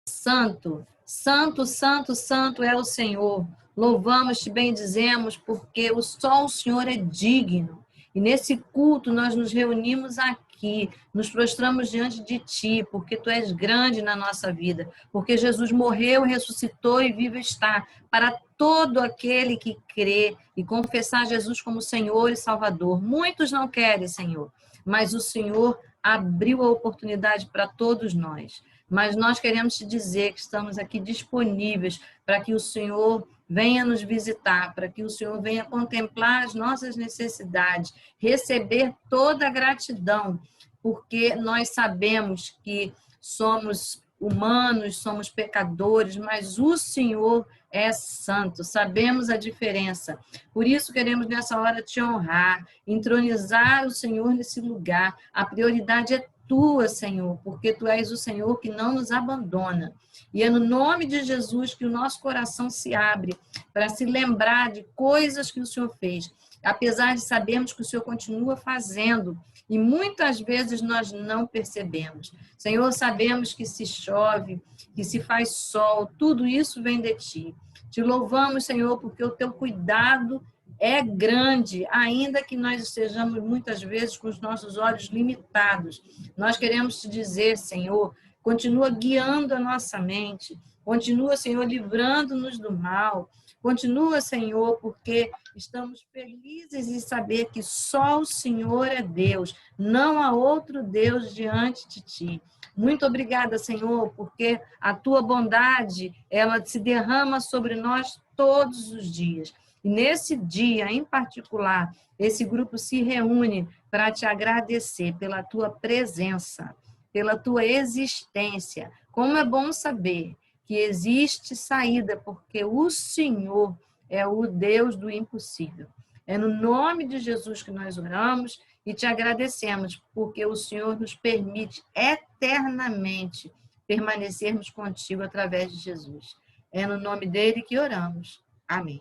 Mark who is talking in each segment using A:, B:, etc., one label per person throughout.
A: Santo, santo, santo, santo é o Senhor. Louvamos, te bendizemos, porque só o Senhor é digno. E nesse culto nós nos reunimos aqui, nos prostramos diante de ti, porque tu és grande na nossa vida, porque Jesus morreu, ressuscitou e vivo está, para todo aquele que crê e confessar Jesus como Senhor e Salvador. Muitos não querem, Senhor, mas o Senhor abriu a oportunidade para todos nós. Mas nós queremos te dizer que estamos aqui disponíveis para que o Senhor venha nos visitar, para que o Senhor venha contemplar as nossas necessidades, receber toda a gratidão, porque nós sabemos que somos humanos, somos pecadores, mas o Senhor é santo, sabemos a diferença. Por isso queremos nessa hora te honrar, entronizar o Senhor nesse lugar. A prioridade é tua, Senhor, porque tu és o Senhor que não nos abandona. E é no nome de Jesus que o nosso coração se abre para se lembrar de coisas que o Senhor fez, apesar de sabermos que o Senhor continua fazendo, e muitas vezes nós não percebemos. Senhor, sabemos que se chove, que se faz sol, tudo isso vem de ti. Te louvamos, Senhor, porque o teu cuidado é grande, ainda que nós estejamos muitas vezes com os nossos olhos limitados. Nós queremos te dizer, Senhor, continua guiando a nossa mente, continua, Senhor, livrando-nos do mal, continua, Senhor, porque estamos felizes em saber que só o Senhor é Deus, não há outro Deus diante de ti. Muito obrigada, Senhor, porque a tua bondade, ela se derrama sobre nós todos os dias. E nesse dia, em particular, esse grupo se reúne para te agradecer pela tua presença, pela tua existência. Como é bom saber que existe saída, porque o Senhor é o Deus do impossível. É no nome de Jesus que nós oramos e te agradecemos, porque o Senhor nos permite eternamente permanecermos contigo através de Jesus. É no nome dele que oramos. Amém.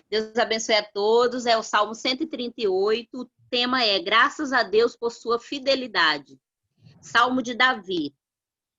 B: Deus abençoe a todos. É o Salmo 138. O tema é graças a Deus por sua fidelidade. Salmo de Davi.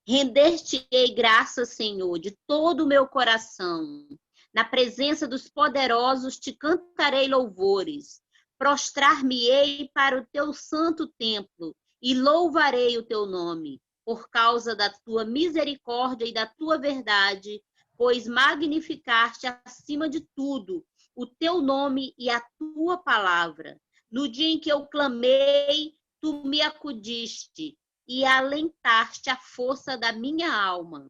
B: Render-te-ei graças, Senhor, de todo o meu coração. Na presença dos poderosos te cantarei louvores. Prostrar-me-ei para o teu santo templo e louvarei o teu nome, por causa da tua misericórdia e da tua verdade, pois magnificaste acima de tudo o teu nome e a tua palavra. No dia em que eu clamei, tu me acudiste e alentaste a força da minha alma.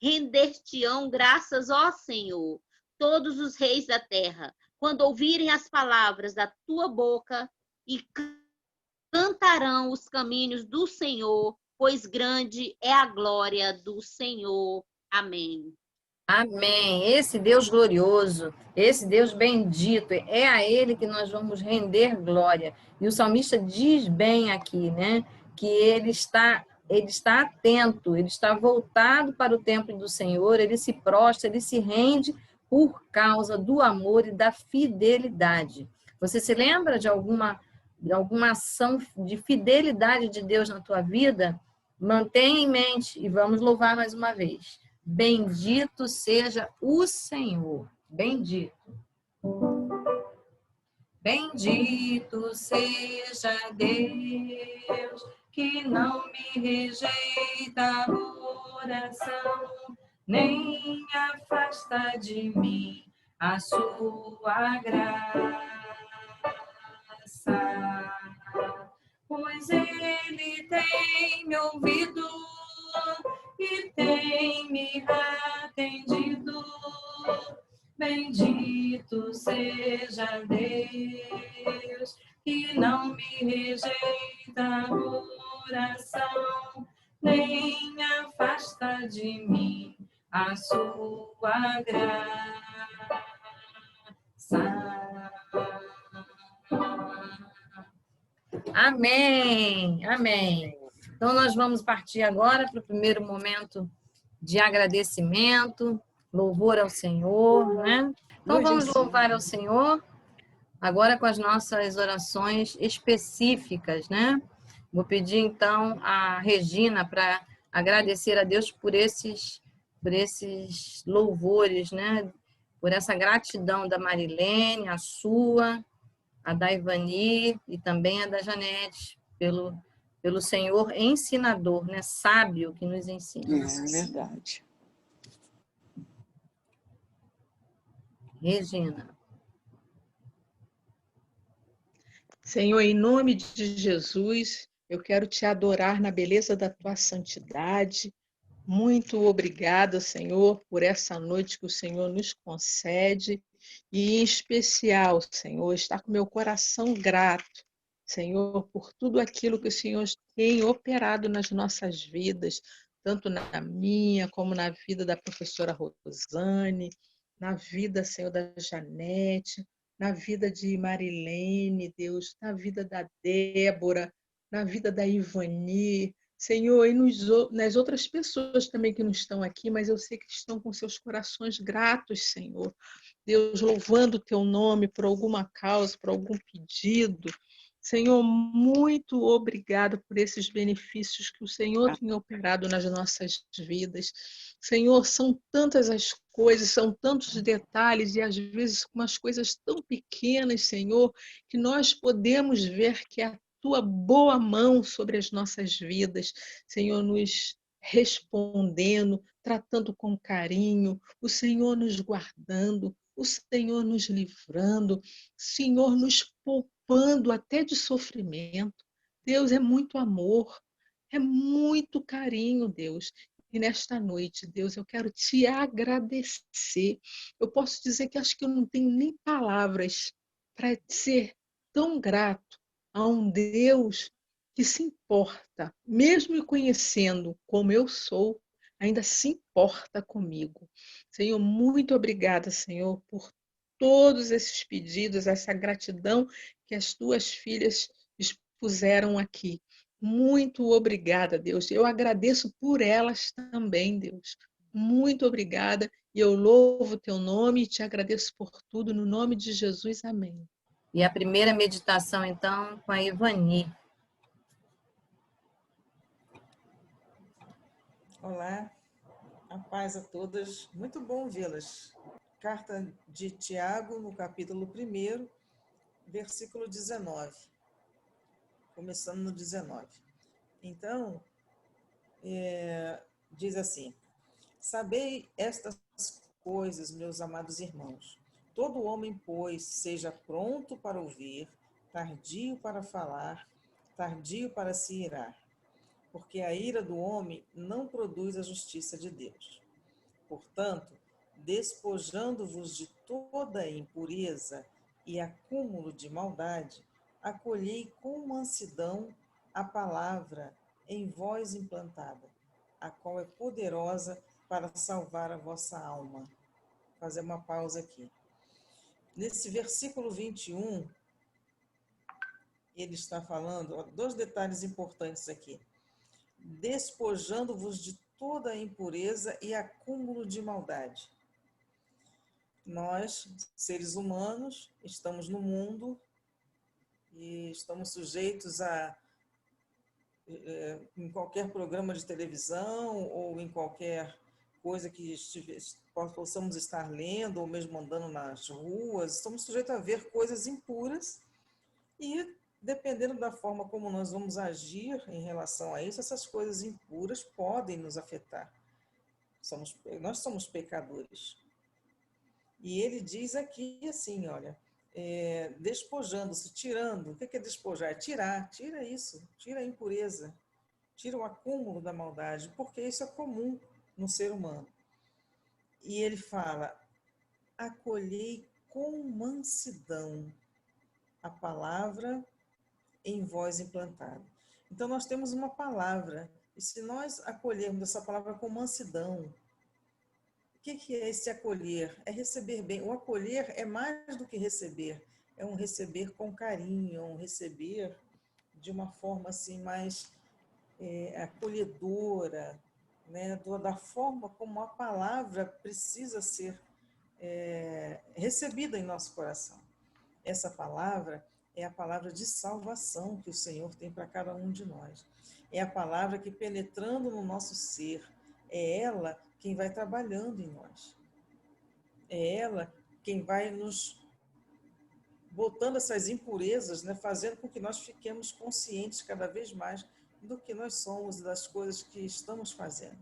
B: Render-te-ão graças, ó Senhor, todos os reis da terra, quando ouvirem as palavras da tua boca, e cantarão os caminhos do Senhor, pois grande é a glória do Senhor. Amém.
A: Amém. Esse Deus glorioso, esse Deus bendito, é a Ele que nós vamos render glória. E o salmista diz bem aqui, né, que ele está atento, ele está voltado para o templo do Senhor, ele se prostra, ele se rende por causa do amor e da fidelidade. Você se lembra de alguma ação de fidelidade de Deus na tua vida? Mantenha em mente e vamos louvar mais uma vez. Bendito seja o Senhor. Bendito. Bendito seja Deus, que não me rejeita a oração, nem afasta de mim a sua graça. Pois Ele tem me ouvido e tem me atendido. Bendito seja Deus, que não me rejeita a oração, nem afasta de mim a sua graça. Amém, amém. Então, nós vamos partir agora para o primeiro momento de agradecimento, louvor ao Senhor, né? Então, vamos louvar ao Senhor agora com as nossas orações específicas, né? Vou pedir, então, a Regina para agradecer a Deus por esses louvores, né? Por essa gratidão da Marilene, a sua, a da Ivani e também a da Janete, pelo Senhor ensinador, né? Sábio que nos ensina.
C: É verdade.
A: Regina.
D: Senhor, em nome de Jesus, eu quero te adorar na beleza da tua santidade. Muito obrigada, Senhor, por essa noite que o Senhor nos concede. E, em especial, Senhor, estar com meu coração grato, Senhor, por tudo aquilo que o Senhor tem operado nas nossas vidas, tanto na minha, como na vida da professora Rosane, na vida, Senhor, da Janete, na vida de Marilene, Deus, na vida da Débora, na vida da Ivani, Senhor, e nas outras pessoas também que não estão aqui, mas eu sei que estão com seus corações gratos, Senhor. Deus, louvando o teu nome por alguma causa, por algum pedido. Senhor, muito obrigado por esses benefícios que o Senhor tem operado nas nossas vidas. Senhor, são tantas as coisas, são tantos detalhes e às vezes umas coisas tão pequenas, Senhor, que nós podemos ver que a tua boa mão sobre as nossas vidas, Senhor, nos respondendo, tratando com carinho, o Senhor nos guardando, o Senhor nos livrando, o Senhor nos poupando até de sofrimento. Deus, é muito amor, é muito carinho, Deus. E nesta noite, Deus, eu quero te agradecer. Eu posso dizer que acho que eu não tenho nem palavras para ser tão grato a um Deus que se importa, mesmo me conhecendo como eu sou, ainda se importa comigo. Senhor, muito obrigada, Senhor, por todos esses pedidos, essa gratidão que as tuas filhas expuseram aqui. Muito obrigada, Deus. Eu agradeço por elas também, Deus. Muito obrigada e eu louvo o teu nome e te agradeço por tudo, no nome de Jesus. Amém.
A: E a primeira meditação, então, com a Ivani.
E: Olá, a paz a todas. Muito bom vê-las. Carta de Tiago, no capítulo 1, versículo 19. Começando no 19. Então, diz assim: Sabei estas coisas, meus amados irmãos. Todo homem, pois, seja pronto para ouvir, tardio para falar, tardio para se irar, porque a ira do homem não produz a justiça de Deus. Portanto, despojando-vos de toda impureza e acúmulo de maldade, acolhei com mansidão a palavra em vós implantada, a qual é poderosa para salvar a vossa alma. Vou fazer uma pausa aqui. Nesse versículo 21, ele está falando, dois detalhes importantes aqui. Despojando-vos de toda impureza e acúmulo de maldade. Nós, seres humanos, estamos no mundo e estamos sujeitos a, em qualquer programa de televisão ou em qualquer coisa que possamos estar lendo ou mesmo andando nas ruas, estamos sujeitos a ver coisas impuras e, dependendo da forma como nós vamos agir em relação a isso, essas coisas impuras podem nos afetar. Nós somos pecadores. E ele diz aqui assim, olha, despojando-se, tirando. O que é despojar? É tirar, tira isso, tira a impureza, tira o acúmulo da maldade, porque isso é comum no ser humano. E ele fala, acolhei com mansidão a palavra em vós implantada. Então nós temos uma palavra, e se nós acolhermos essa palavra com mansidão, o que é esse acolher? É receber bem. O acolher é mais do que receber, é um receber com carinho, um receber de uma forma assim mais acolhedora, né? Da forma como a palavra precisa ser recebida em nosso coração. Essa palavra é a palavra de salvação que o Senhor tem para cada um de nós. É a palavra que, penetrando no nosso ser, é ela quem vai trabalhando em nós. É ela quem vai nos botando essas impurezas, né, fazendo com que nós fiquemos conscientes cada vez mais do que nós somos e das coisas que estamos fazendo.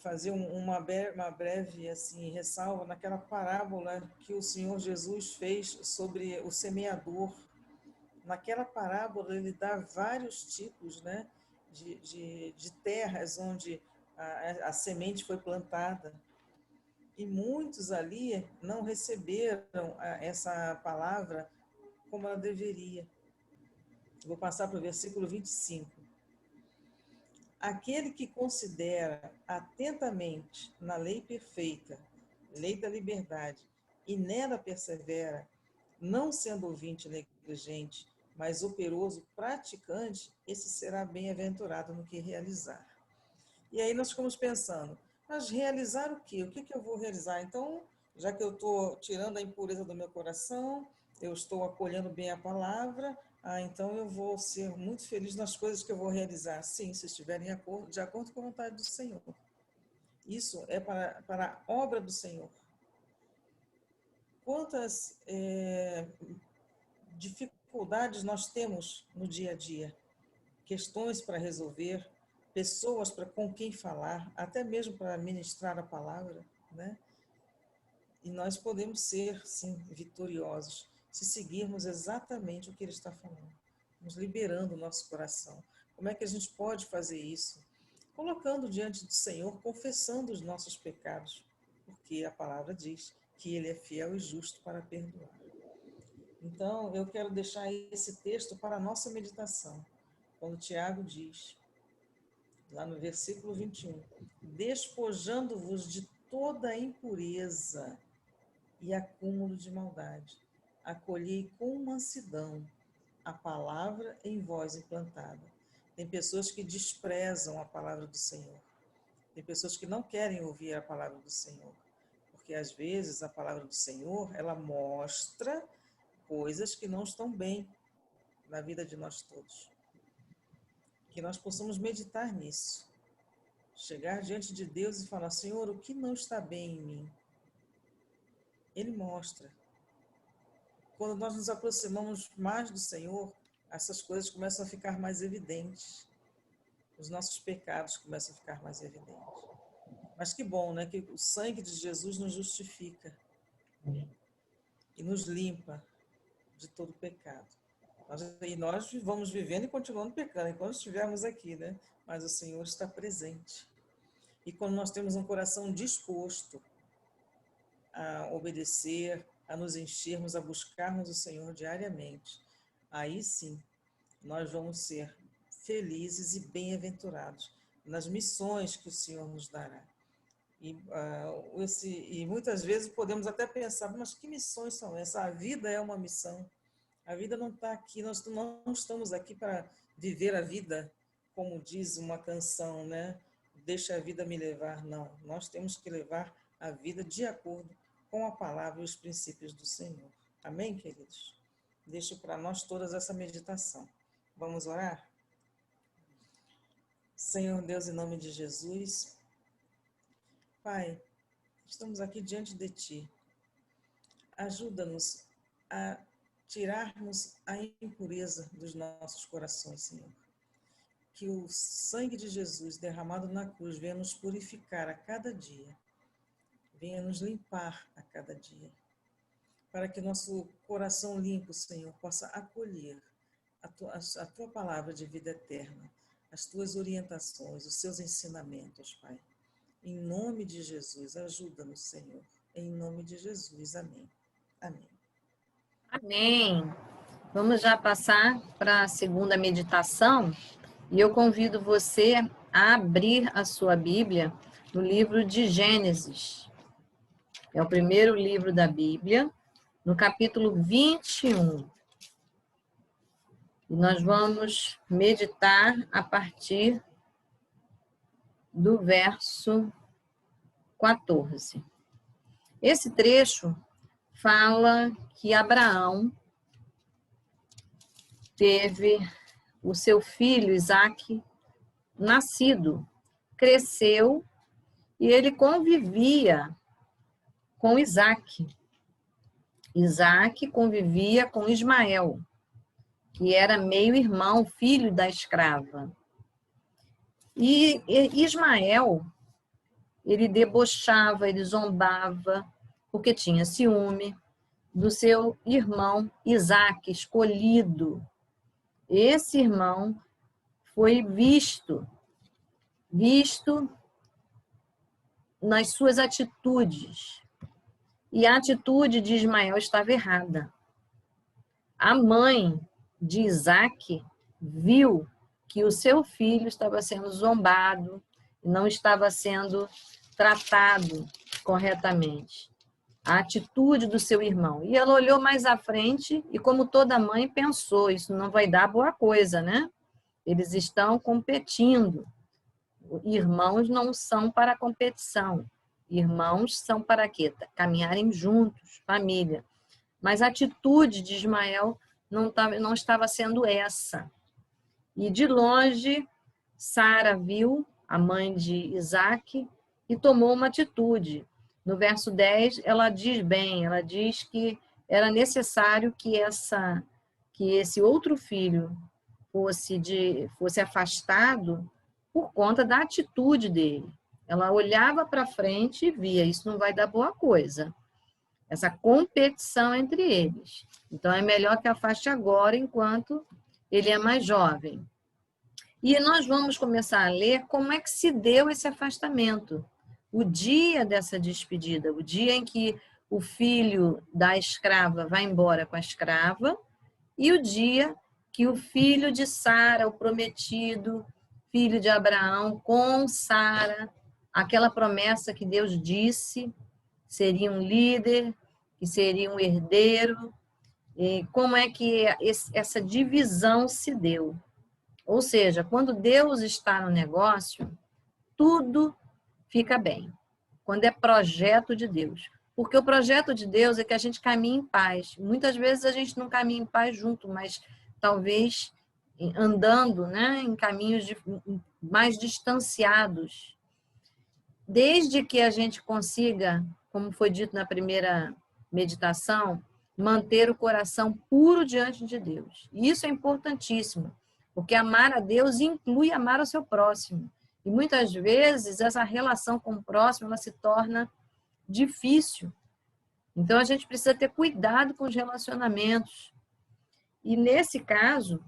E: Fazer uma breve assim, ressalva naquela parábola que o Senhor Jesus fez sobre o semeador. Naquela parábola ele dá vários tipos, né, de terras onde a semente foi plantada. E muitos ali não receberam essa palavra como ela deveria. Vou passar para o versículo 25. Aquele que considera atentamente na lei perfeita, lei da liberdade, e nela persevera, não sendo ouvinte negligente, mas operoso praticante, esse será bem-aventurado no que realizar. E aí nós ficamos pensando, mas realizar o quê? O que eu vou realizar? Então, já que eu estou tirando a impureza do meu coração, eu estou acolhendo bem a palavra, então eu vou ser muito feliz nas coisas que eu vou realizar. Sim, se estiverem de acordo com a vontade do Senhor. Isso é para a obra do Senhor. Quantas dificuldades nós temos no dia a dia? Questões para resolver, pessoas com quem falar, até mesmo para ministrar a palavra, né? E nós podemos ser, sim, vitoriosos, se seguirmos exatamente o que ele está falando, nos liberando o nosso coração. Como é que a gente pode fazer isso? Colocando diante do Senhor, confessando os nossos pecados, porque a palavra diz que ele é fiel e justo para perdoar. Então, eu quero deixar esse texto para a nossa meditação, quando Tiago diz, lá no versículo 21, despojando-vos de toda impureza e acúmulo de maldade, acolhei com mansidão a palavra em vós implantada. Tem pessoas que desprezam a palavra do Senhor. Tem pessoas que não querem ouvir a palavra do Senhor, porque às vezes a palavra do Senhor, ela mostra coisas que não estão bem na vida de nós todos. Que nós possamos meditar nisso. Chegar diante de Deus e falar, Senhor, o que não está bem em mim? Ele mostra. Quando nós nos aproximamos mais do Senhor, essas coisas começam a ficar mais evidentes. Os nossos pecados começam a ficar mais evidentes. Mas que bom, né? Que o sangue de Jesus nos justifica e nos limpa de todo pecado. E nós vamos vivendo e continuando pecando enquanto estivermos aqui, né? Mas o Senhor está presente. E quando nós temos um coração disposto a obedecer, a nos enchermos, a buscarmos o Senhor diariamente, aí sim, nós vamos ser felizes e bem-aventurados nas missões que o Senhor nos dará. E muitas vezes podemos até pensar, mas que missões são essas? A vida é uma missão. A vida não está aqui, nós não estamos aqui para viver a vida, como diz uma canção, né? Deixa a vida me levar. Não, nós temos que levar a vida de acordo com a palavra e os princípios do Senhor. Amém, queridos? Deixo para nós todas essa meditação. Vamos orar? Senhor Deus, em nome de Jesus, Pai, estamos aqui diante de Ti. Ajuda-nos a tirarmos a impureza dos nossos corações, Senhor. Que o sangue de Jesus derramado na cruz venha nos purificar a cada dia, venha nos limpar a cada dia, para que nosso coração limpo, Senhor, possa acolher a Tua palavra de vida eterna, as Tuas orientações, os Seus ensinamentos, Pai. Em nome de Jesus, ajuda-nos, Senhor. Em nome de Jesus, amém. Amém.
A: Amém. Vamos já passar para a segunda meditação. E eu convido você a abrir a sua Bíblia no livro de Gênesis. É o primeiro livro da Bíblia, no capítulo 21. E nós vamos meditar a partir do verso 14. Esse trecho fala que Abraão teve o seu filho Isaque nascido, cresceu e ele convivia com Isaque. Isaque convivia com Ismael, que era meio-irmão, filho da escrava. E Ismael, ele debochava, ele zombava, porque tinha ciúme do seu irmão Isaque, escolhido. Esse irmão foi visto nas suas atitudes. E a atitude de Ismael estava errada. A mãe de Isaque viu que o seu filho estava sendo zombado, não estava sendo tratado corretamente. A atitude do seu irmão. E ela olhou mais à frente e, como toda mãe, pensou, isso não vai dar boa coisa, né? Eles estão competindo. Irmãos não são para competição. Irmãos são para quê? Caminharem juntos, família. Mas a atitude de Ismael não estava sendo essa. E de longe, Sara viu, a mãe de Isaque, e tomou uma atitude. No verso 10, ela diz que era necessário que esse outro filho fosse afastado por conta da atitude dele. Ela olhava para frente e via, isso não vai dar boa coisa. Essa competição entre eles. Então, é melhor que afaste agora, enquanto ele é mais jovem. E nós vamos começar a ler como é que se deu esse afastamento. O dia dessa despedida, o dia em que o filho da escrava vai embora com a escrava, e o dia que o filho de Sara, o prometido, filho de Abraão, com Sara, aquela promessa que Deus disse, seria um líder, que seria um herdeiro, e como é que essa divisão se deu. Ou seja, quando Deus está no negócio, tudo fica bem. Quando é projeto de Deus. Porque o projeto de Deus é que a gente caminhe em paz. Muitas vezes a gente não caminha em paz junto, mas talvez andando, né, em caminhos mais distanciados. Desde que a gente consiga, como foi dito na primeira meditação, manter o coração puro diante de Deus. E isso é importantíssimo, porque amar a Deus inclui amar o seu próximo. E muitas vezes essa relação com o próximo ela se torna difícil. Então a gente precisa ter cuidado com os relacionamentos. E nesse caso,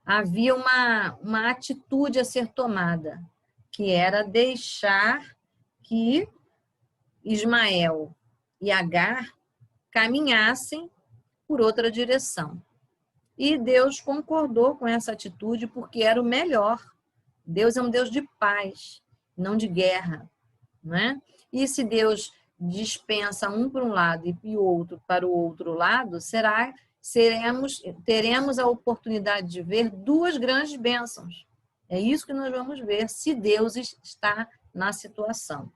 A: havia uma atitude a ser tomada, que era deixar que Ismael e Agar caminhassem por outra direção. E Deus concordou com essa atitude porque era o melhor. Deus é um Deus de paz, não de guerra, não é? E se Deus dispensa um para um lado e o outro para o outro lado, teremos a oportunidade de ver duas grandes bênçãos. É isso que nós vamos ver, se Deus está na situação.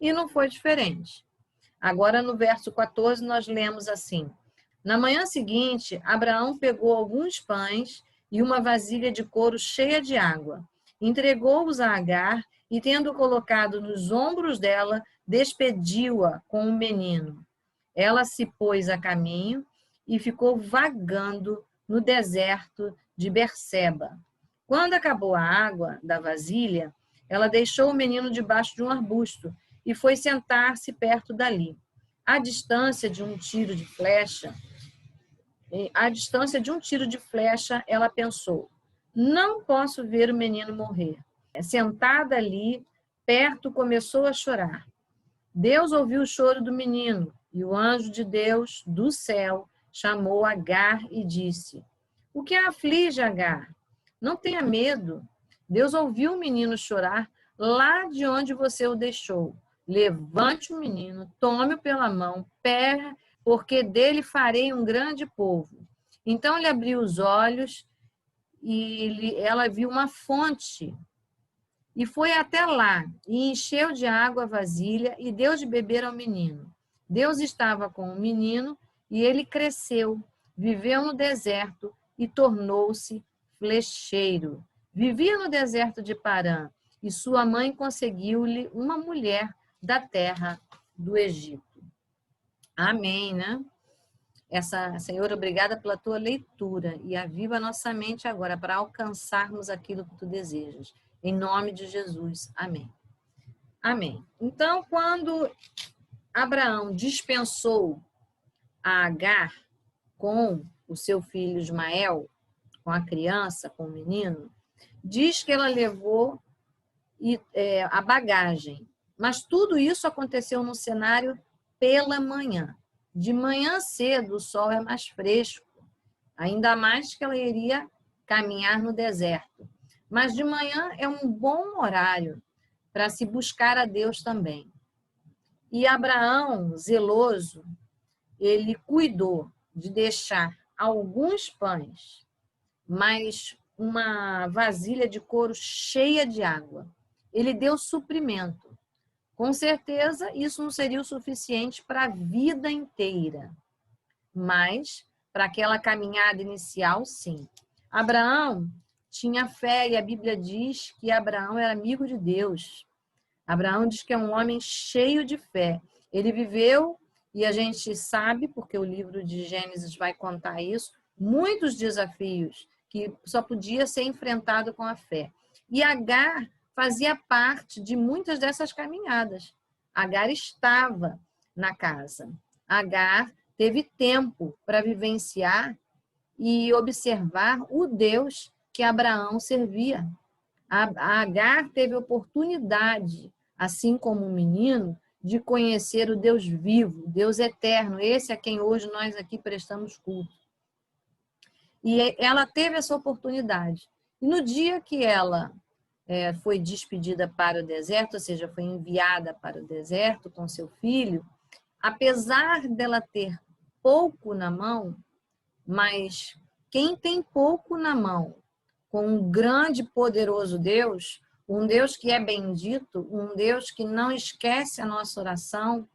A: E não foi diferente. Agora, no verso 14, nós lemos assim: na manhã seguinte, Abraão pegou alguns pães e uma vasilha de couro cheia de água, entregou-os a Agar e, tendo colocado nos ombros dela, despediu-a com o menino. Ela se pôs a caminho e ficou vagando no deserto de Berseba. Quando acabou a água da vasilha, ela deixou o menino debaixo de um arbusto e foi sentar-se perto dali. À distância de um tiro de flecha, ela pensou: não posso ver o menino morrer. Sentada ali, perto, começou a chorar. Deus ouviu o choro do menino e o anjo de Deus, do céu, chamou Agar e disse: o que a aflige, Agar? Não tenha medo. Deus ouviu o menino chorar lá de onde você o deixou. Levante o menino, tome-o pela mão, porque dele farei um grande povo. Então ele abriu os olhos e ela viu uma fonte. E foi até lá e encheu de água a vasilha e deu de beber ao menino. Deus estava com o menino e ele cresceu, viveu no deserto e tornou-se flecheiro. Vivia no deserto de Parã, e sua mãe conseguiu-lhe uma mulher da terra do Egito. Amém, né? Senhor, obrigada pela tua leitura e aviva a nossa mente agora para alcançarmos aquilo que tu desejas. Em nome de Jesus. Amém. Amém. Então, quando Abraão dispensou a Agar com o seu filho Ismael, com a criança, com o menino, diz que ela levou a bagagem. Mas tudo isso aconteceu no cenário pela manhã. De manhã cedo, o sol é mais fresco, ainda mais que ela iria caminhar no deserto. Mas de manhã é um bom horário para se buscar a Deus também. E Abraão, zeloso, ele cuidou de deixar alguns pães, mas uma vasilha de couro cheia de água. Ele deu suprimento. Com certeza, isso não seria o suficiente para a vida inteira, mas para aquela caminhada inicial, sim. Abraão tinha fé e a Bíblia diz que Abraão era amigo de Deus. Abraão diz que é um homem cheio de fé. Ele viveu, e a gente sabe, porque o livro de Gênesis vai contar isso, muitos desafios que só podia ser enfrentado com a fé. E Agar fazia parte de muitas dessas caminhadas. Agar estava na casa. Agar teve tempo para vivenciar e observar o Deus que Abraão servia. A Agar teve oportunidade, assim como o menino, de conhecer o Deus vivo, Deus eterno, esse a quem hoje nós aqui prestamos culto. E ela teve essa oportunidade. E no dia que ela foi despedida para o deserto, ou seja, foi enviada para o deserto com seu filho, apesar dela ter pouco na mão, mas quem tem pouco na mão, com um grande e poderoso Deus, um Deus que é bendito, um Deus que não esquece a nossa oração,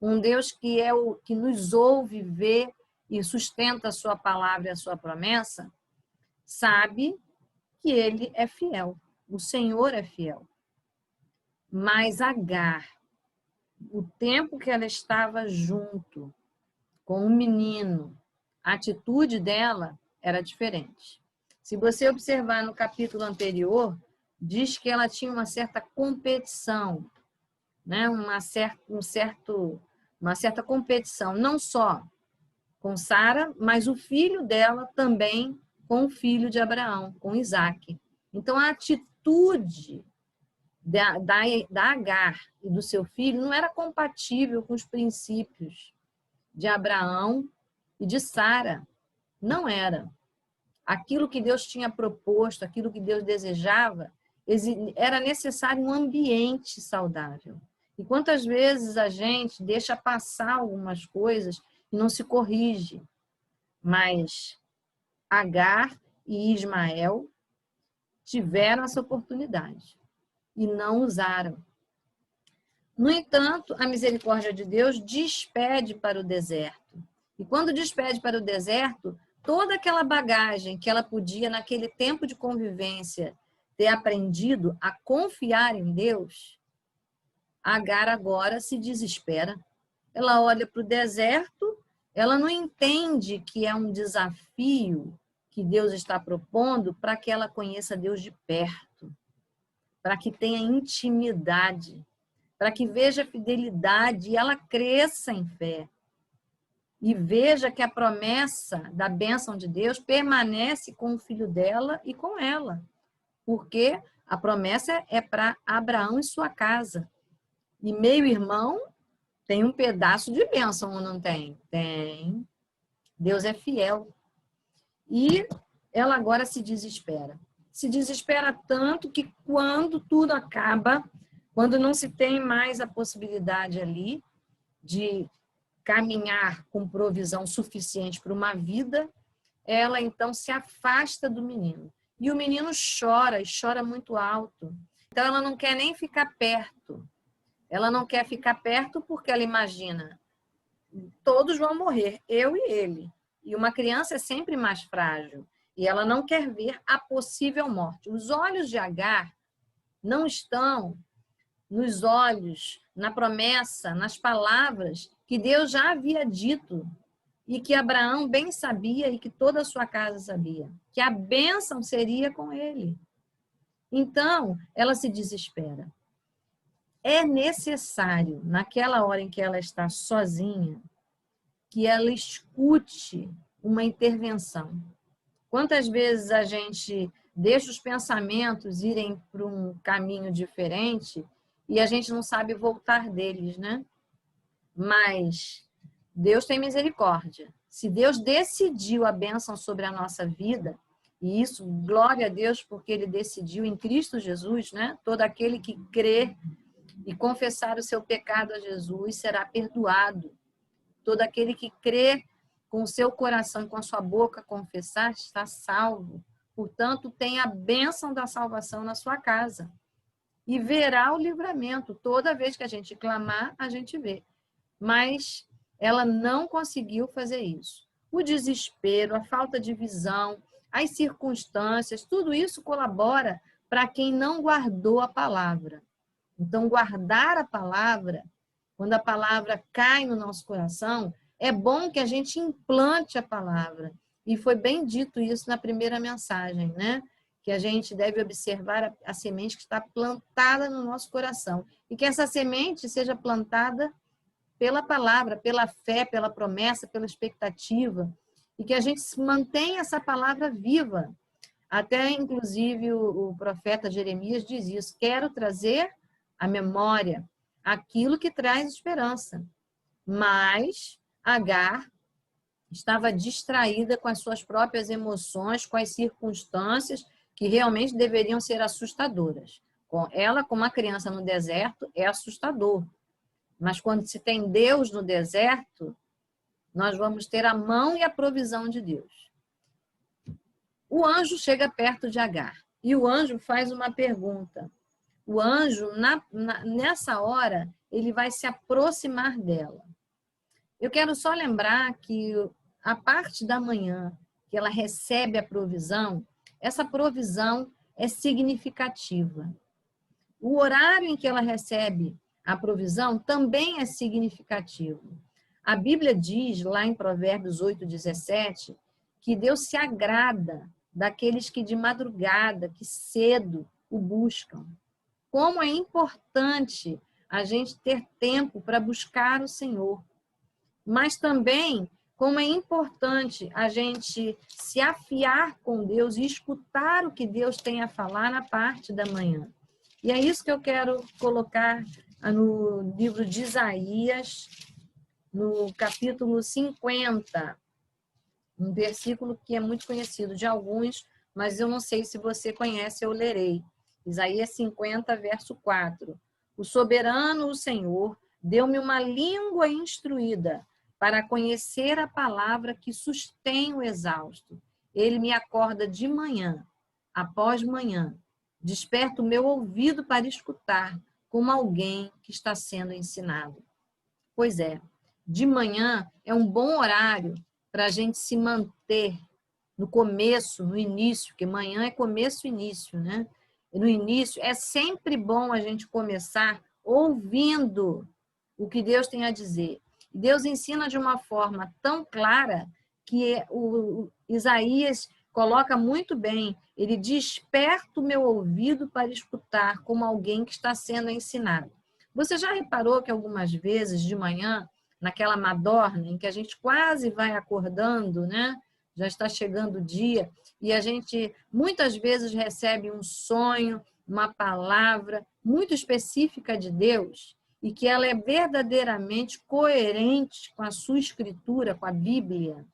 A: um Deus que é o que nos ouve, vê e sustenta a sua palavra e a sua promessa, sabe que ele é fiel. O Senhor é fiel. Mas Agar, o tempo que ela estava junto com o menino, a atitude dela era diferente. Se você observar no capítulo anterior, diz que ela tinha uma certa competição, né? uma certa competição, não só com Sara, mas o filho dela também com o filho de Abraão, com Isaque. Então, a atitude da Agar e do seu filho não era compatível com os princípios de Abraão e de Sara. Não era. Aquilo que Deus tinha proposto, aquilo que Deus desejava, era necessário um ambiente saudável. E quantas vezes a gente deixa passar algumas coisas e não se corrige. Mas Agar e Ismael tiveram essa oportunidade e não usaram. No entanto, a misericórdia de Deus despede para o deserto. E quando despede para o deserto, toda aquela bagagem que ela podia, naquele tempo de convivência, ter aprendido a confiar em Deus, Agar agora se desespera. Ela olha para o deserto, ela não entende que é um desafio que Deus está propondo para que ela conheça Deus de perto, para que tenha intimidade, para que veja fidelidade e ela cresça em fé. E veja que a promessa da bênção de Deus permanece com o filho dela e com ela. Porque a promessa é para Abraão e sua casa. E meio-irmão tem um pedaço de bênção ou não tem? Tem. Deus é fiel. E ela agora se desespera. Se desespera tanto que quando tudo acaba, quando não se tem mais a possibilidade ali de caminhar com provisão suficiente para uma vida, ela então se afasta do menino. E o menino chora, e chora muito alto. Então ela não quer nem ficar perto. Ela não quer ficar perto porque ela imagina, todos vão morrer, eu e ele. E uma criança é sempre mais frágil. E ela não quer ver a possível morte. Os olhos de Agar não estão nos olhos, na promessa, nas palavras que Deus já havia dito e que Abraão bem sabia e que toda a sua casa sabia, que a bênção seria com ele. Então, ela se desespera. É necessário, naquela hora em que ela está sozinha, que ela escute uma intervenção. Quantas vezes a gente deixa os pensamentos irem para um caminho diferente e a gente não sabe voltar deles, né? Mas Deus tem misericórdia. Se Deus decidiu a bênção sobre a nossa vida, e isso, glória a Deus, porque Ele decidiu em Cristo Jesus, né? Todo aquele que crê e confessar o seu pecado a Jesus será perdoado. Todo aquele que crê com o seu coração e com a sua boca confessar está salvo. Portanto, tem a bênção da salvação na sua casa. E verá o livramento. Toda vez que a gente clamar, a gente vê. Mas ela não conseguiu fazer isso. O desespero, a falta de visão, as circunstâncias, tudo isso colabora para quem não guardou a palavra. Então, guardar a palavra, quando a palavra cai no nosso coração, é bom que a gente implante a palavra. E foi bem dito isso na primeira mensagem, né? Que a gente deve observar a semente que está plantada no nosso coração. E que essa semente seja plantada pela palavra, pela fé, pela promessa, pela expectativa. E que a gente mantenha essa palavra viva. Até, inclusive, o profeta Jeremias diz isso. Quero trazer à memória aquilo que traz esperança. Mas Agar estava distraída com as suas próprias emoções, com as circunstâncias que realmente deveriam ser assustadoras. Ela, como uma criança no deserto, é assustador. Mas quando se tem Deus no deserto, nós vamos ter a mão e a provisão de Deus. O anjo chega perto de Agar e o anjo faz uma pergunta. O anjo, nessa hora, ele vai se aproximar dela. Eu quero só lembrar que a parte da manhã que ela recebe a provisão, essa provisão é significativa. O horário em que ela recebe a provisão também é significativo. A Bíblia diz, lá em Provérbios 8:17, que Deus se agrada daqueles que de madrugada, que cedo o buscam. Como é importante a gente ter tempo para buscar o Senhor. Mas também como é importante a gente se afiar com Deus e escutar o que Deus tem a falar na parte da manhã. E é isso que eu quero colocar no livro de Isaías, no capítulo 50, um versículo que é muito conhecido de alguns, mas eu não sei se você conhece, eu lerei. Isaías 50, verso 4. O soberano, o Senhor, deu-me uma língua instruída para conhecer a palavra que sustém o exausto. Ele me acorda de manhã, após manhã. Desperta o meu ouvido para escutar, como alguém que está sendo ensinado. Pois é, de manhã é um bom horário para a gente se manter no começo, no início, porque manhã é começo e início, né? E no início é sempre bom a gente começar ouvindo o que Deus tem a dizer. Deus ensina de uma forma tão clara que o Isaías coloca muito bem. Ele desperta o meu ouvido para escutar como alguém que está sendo ensinado. Você já reparou que algumas vezes de manhã, naquela madorna em que a gente quase vai acordando, né? Já está chegando o dia e a gente muitas vezes recebe um sonho, uma palavra muito específica de Deus, e que ela é verdadeiramente coerente com a sua escritura, com a Bíblia,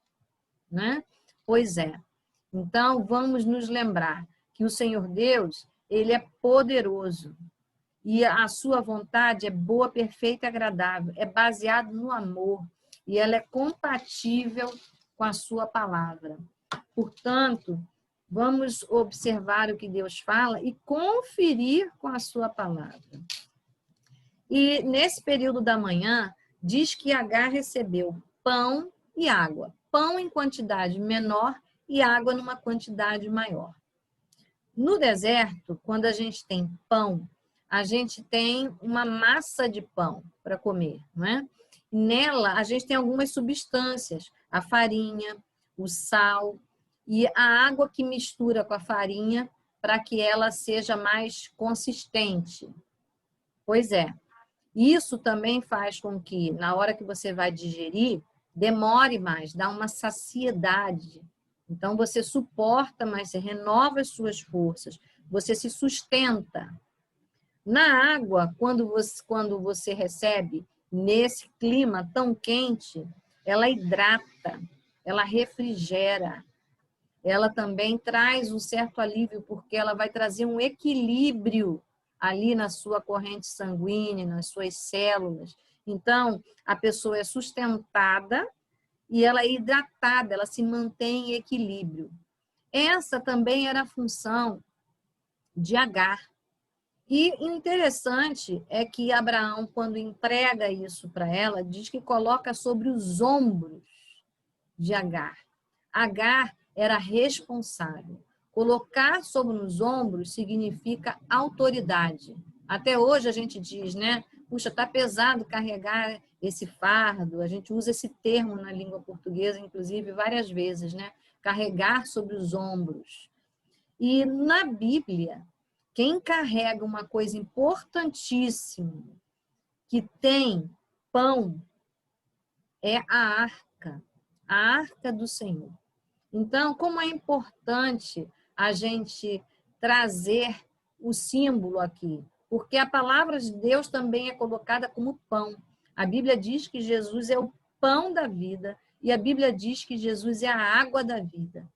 A: né? Pois é. Então, vamos nos lembrar que o Senhor Deus, Ele é poderoso e a sua vontade é boa, perfeita e agradável, é baseado no amor e ela é compatível com a sua palavra. Portanto, vamos observar o que Deus fala e conferir com a sua palavra. E nesse período da manhã, diz que Agar recebeu pão e água. Pão em quantidade menor e água numa quantidade maior. No deserto, quando a gente tem pão, a gente tem uma massa de pão para comer, não é? Nela, a gente tem algumas substâncias, a farinha, o sal e a água que mistura com a farinha para que ela seja mais consistente. Pois é, isso também faz com que, na hora que você vai digerir, demore mais, dá uma saciedade. Então, você suporta mais, você renova as suas forças, você se sustenta. Na água, quando você recebe nesse clima tão quente, ela hidrata, ela refrigera, ela também traz um certo alívio, porque ela vai trazer um equilíbrio ali na sua corrente sanguínea, nas suas células. Então, a pessoa é sustentada e ela é hidratada, ela se mantém em equilíbrio. Essa também era a função de Agar. E interessante é que Abraão, quando entrega isso para ela, diz que coloca sobre os ombros de Agar. Agar era responsável. Colocar sobre os ombros significa autoridade. Até hoje a gente diz, né? Puxa, tá pesado carregar esse fardo. A gente usa esse termo na língua portuguesa, inclusive, várias vezes, né? Carregar sobre os ombros. E na Bíblia, quem carrega uma coisa importantíssima, que tem pão, é a arca do Senhor. Então, como é importante a gente trazer o símbolo aqui, porque a palavra de Deus também é colocada como pão. A Bíblia diz que Jesus é o pão da vida e a Bíblia diz que Jesus é a água da vida.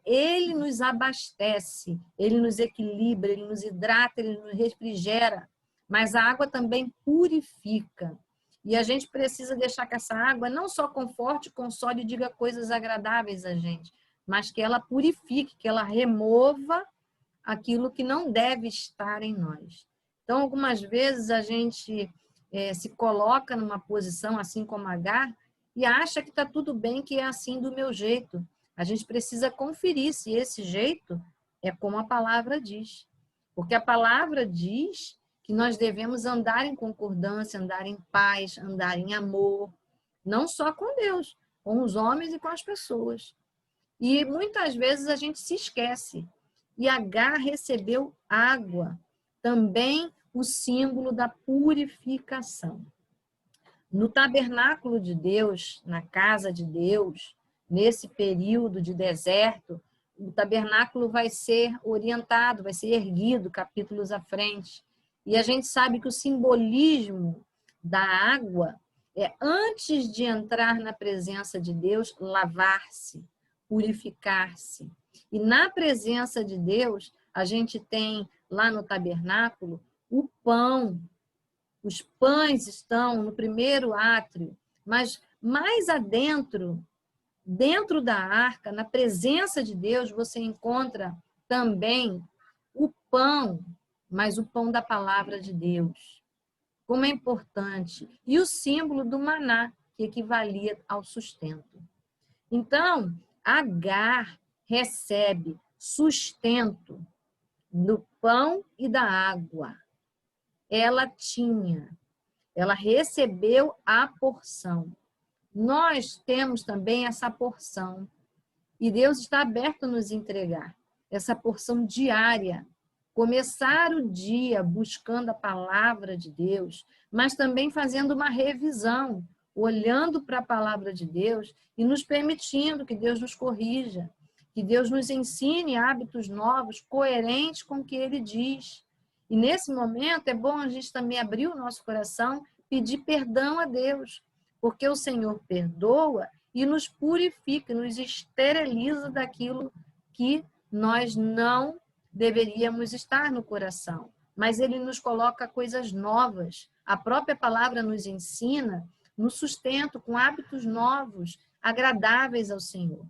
A: Ele nos abastece, ele nos equilibra, ele nos hidrata, ele nos refrigera, mas a água também purifica. E a gente precisa deixar que essa água não só conforte, console e diga coisas agradáveis a gente, mas que ela purifique, que ela remova aquilo que não deve estar em nós. Então, algumas vezes a gente se coloca numa posição assim como Agar e acha que está tudo bem, que é assim do meu jeito. A gente precisa conferir se esse jeito é como a palavra diz. Porque a palavra diz que nós devemos andar em concordância, andar em paz, andar em amor, não só com Deus, com os homens e com as pessoas. E muitas vezes a gente se esquece. E Agar recebeu água, também o símbolo da purificação. No tabernáculo de Deus, na casa de Deus, nesse período de deserto, o tabernáculo vai ser orientado, vai ser erguido capítulos à frente. E a gente sabe que o simbolismo da água é, antes de entrar na presença de Deus, lavar-se, purificar-se. E na presença de Deus, a gente tem lá no tabernáculo o pão. Os pães estão no primeiro átrio, mas mais adentro, dentro da arca, na presença de Deus, você encontra também o pão, mas o pão da palavra de Deus. Como é importante. E o símbolo do maná, que equivalia ao sustento. Então, Agar recebe sustento do pão e da água. Ela recebeu a porção. Nós temos também essa porção. E Deus está aberto a nos entregar essa porção diária. Começar o dia buscando a palavra de Deus, mas também fazendo uma revisão, olhando para a palavra de Deus e nos permitindo que Deus nos corrija, que Deus nos ensine hábitos novos, coerentes com o que Ele diz. E nesse momento é bom a gente também abrir o nosso coração, pedir perdão a Deus, porque o Senhor perdoa e nos purifica, nos esteriliza daquilo que nós não deveríamos estar no coração. Mas Ele nos coloca coisas novas. A própria palavra nos ensina no sustento, com hábitos novos, agradáveis ao Senhor.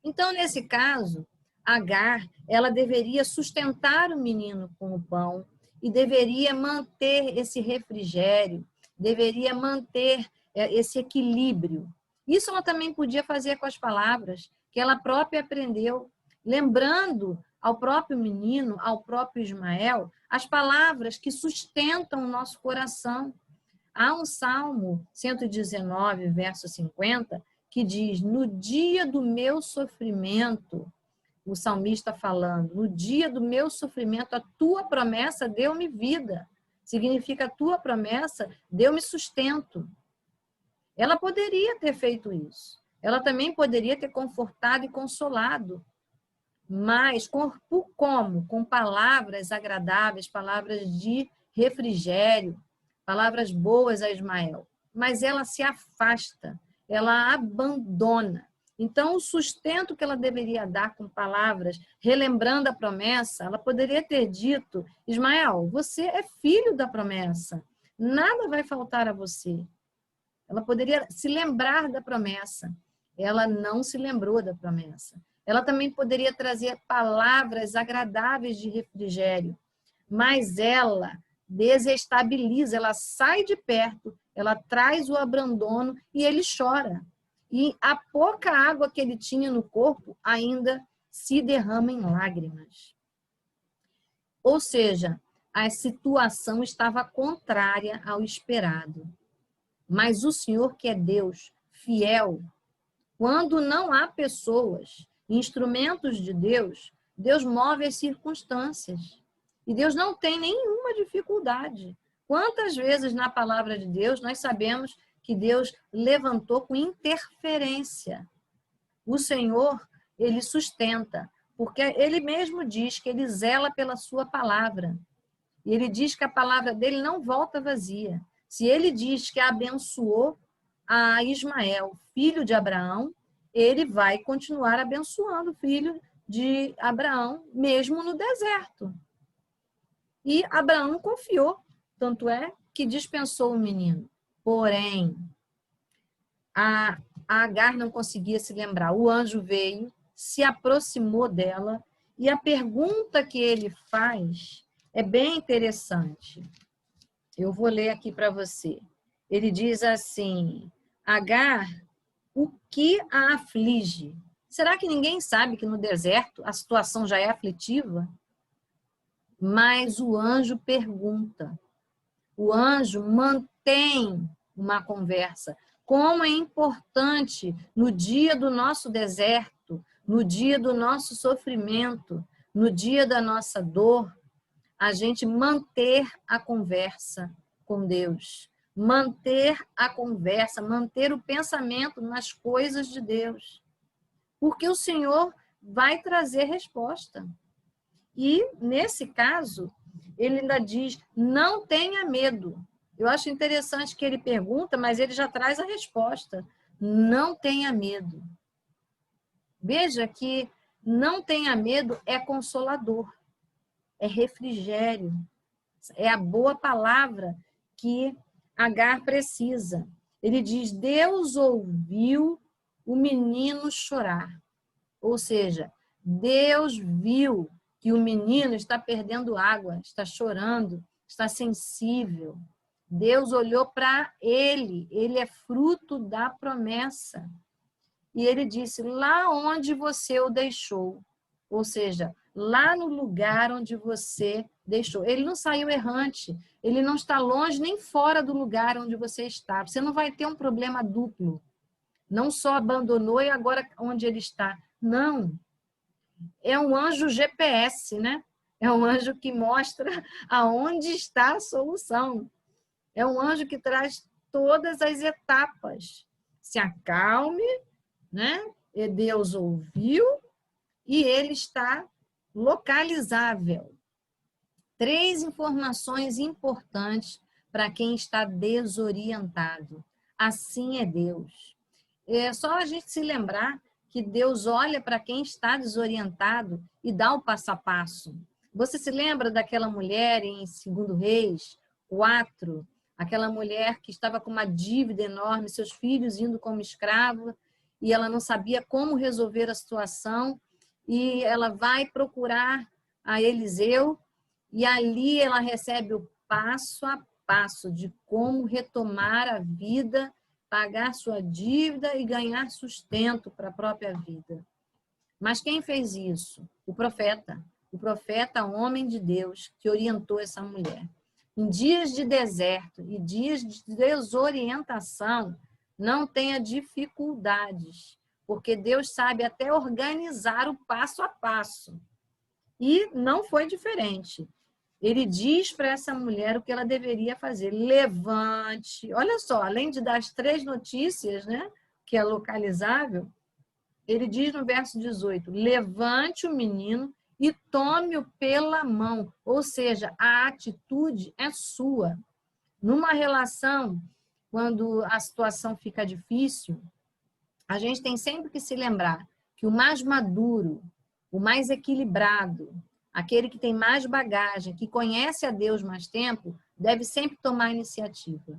A: Então, nesse caso, Agar, ela deveria sustentar o menino com o pão e deveria manter esse refrigério, deveria manter esse equilíbrio. Isso ela também podia fazer com as palavras. que ela própria aprendeu, lembrando ao próprio menino, ao próprio Ismael, as palavras que sustentam o nosso coração. Há um Salmo 119, verso 50, que diz: no dia do meu sofrimento, o salmista falando, no dia do meu sofrimento, a tua promessa deu-me vida. Significa a tua promessa deu-me sustento. Ela poderia ter feito isso. Ela também poderia ter confortado e consolado. Mas como? Com palavras agradáveis, palavras de refrigério, palavras boas a Ismael. Mas ela se afasta, ela abandona. Então, o sustento que ela deveria dar com palavras, relembrando a promessa, ela poderia ter dito: Ismael, você é filho da promessa, nada vai faltar a você. Ela poderia se lembrar da promessa. Ela não se lembrou da promessa. Ela também poderia trazer palavras agradáveis de refrigério, mas ela desestabiliza, ela sai de perto, ela traz o abandono e ele chora. E a pouca água que ele tinha no corpo ainda se derrama em lágrimas. Ou seja, a situação estava contrária ao esperado. Mas o Senhor, que é Deus fiel, quando não há pessoas, instrumentos de Deus, Deus move as circunstâncias. E Deus não tem nenhuma dificuldade. Quantas vezes na palavra de Deus nós sabemos que Deus levantou com interferência? O Senhor, ele sustenta, porque ele mesmo diz que ele zela pela sua palavra. E ele diz que a palavra dele não volta vazia. Se ele diz que abençoou a Ismael, filho de Abraão, ele vai continuar abençoando o filho de Abraão, mesmo no deserto. E Abraão confiou, tanto é que dispensou o menino. Porém, a Agar não conseguia se lembrar. O anjo veio, se aproximou dela, e a pergunta que ele faz é bem interessante. Eu vou ler aqui para você. Ele diz assim: Agar, o que a aflige? Será que ninguém sabe que no deserto a situação já é aflitiva? Mas o anjo pergunta. O anjo mantém uma conversa. Como é importante no dia do nosso deserto, no dia do nosso sofrimento, no dia da nossa dor, a gente manter a conversa com Deus. Manter a conversa, manter o pensamento nas coisas de Deus. Porque o Senhor vai trazer resposta. E, nesse caso, ele ainda diz: não tenha medo. Eu acho interessante que ele pergunta, mas ele já traz a resposta. Não tenha medo. Veja que não tenha medo é consolador, é refrigério, é a boa palavra que Agar precisa. Ele diz: Deus ouviu o menino chorar. Ou seja, Deus viu que o menino está perdendo água, está chorando, está sensível. Deus olhou para ele é fruto da promessa. E ele disse: lá onde você o deixou, ou seja, lá no lugar onde você deixou. Ele não saiu errante, ele não está longe nem fora do lugar onde você está. Você não vai ter um problema duplo. Não só abandonou e agora onde ele está. Não. É um anjo GPS, né? É um anjo que mostra aonde está a solução. É um anjo que traz todas as etapas. Se acalme, né? E Deus ouviu e ele está localizável. 3 informações importantes para quem está desorientado. Assim é Deus. É só a gente se lembrar que Deus olha para quem está desorientado e dá o passo a passo. Você se lembra daquela mulher em 2 Reis 4? Aquela mulher que estava com uma dívida enorme, seus filhos indo como escrava, e ela não sabia como resolver a situação, e ela vai procurar a Eliseu, e ali ela recebe o passo a passo de como retomar a vida, pagar sua dívida e ganhar sustento para a própria vida. Mas quem fez isso? O profeta. O profeta, homem de Deus, que orientou essa mulher. Em dias de deserto e dias de desorientação, não tenha dificuldades, porque Deus sabe até organizar o passo a passo. E não foi diferente. Ele diz para essa mulher o que ela deveria fazer. Levante. Olha só, além de dar as 3 notícias, né, que é localizável, ele diz no verso 18, levante o menino e tome-o pela mão. Ou seja, a atitude é sua. Numa relação, quando a situação fica difícil, a gente tem sempre que se lembrar que o mais maduro, o mais equilibrado, aquele que tem mais bagagem, que conhece a Deus mais tempo, deve sempre tomar a iniciativa.